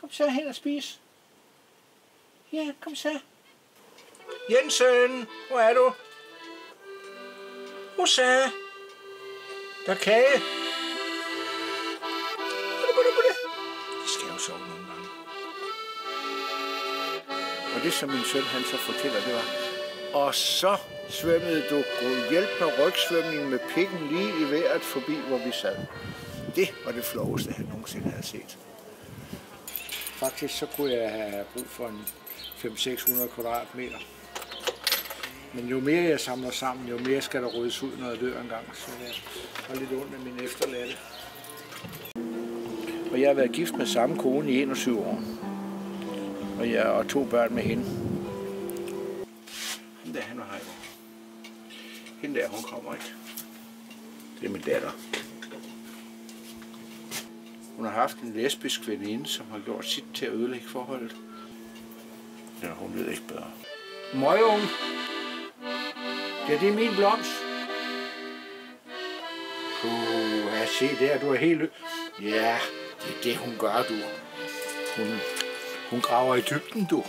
Kom så hen og spis. Ja, kom så. Jensen, hvor er du? Rosa, der er kage. De skal jo sove nogle gange. Og det, som min søn han så fortæller, det var, og så svømmede du hjælp med rygsvømning med pikken lige i vejret forbi, hvor vi sad. Det var det floveste, han nogensinde havde set. Faktisk så kunne jeg have brug for en 500-600 kvadratmeter. Men jo mere jeg samler sammen, jo mere skal der ryddes ud, når jeg dør engang. Så jeg har lidt ondt af min efterladte. Og jeg har været gift med samme kone i 21 år. Og jeg har 2 børn med hende. Hende der, han var her. Hende der, hun kommer ikke. Det er min datter. Hun har haft en lesbisk veninde, som har gjort sit til at ødelægge forholdet. Ja, hun ved ikke bedre. Møgeunge. Ja, det er min blomst. Jeg se der, du er helt Ja, det er det, hun gør, du. Hun graver i dybden, du.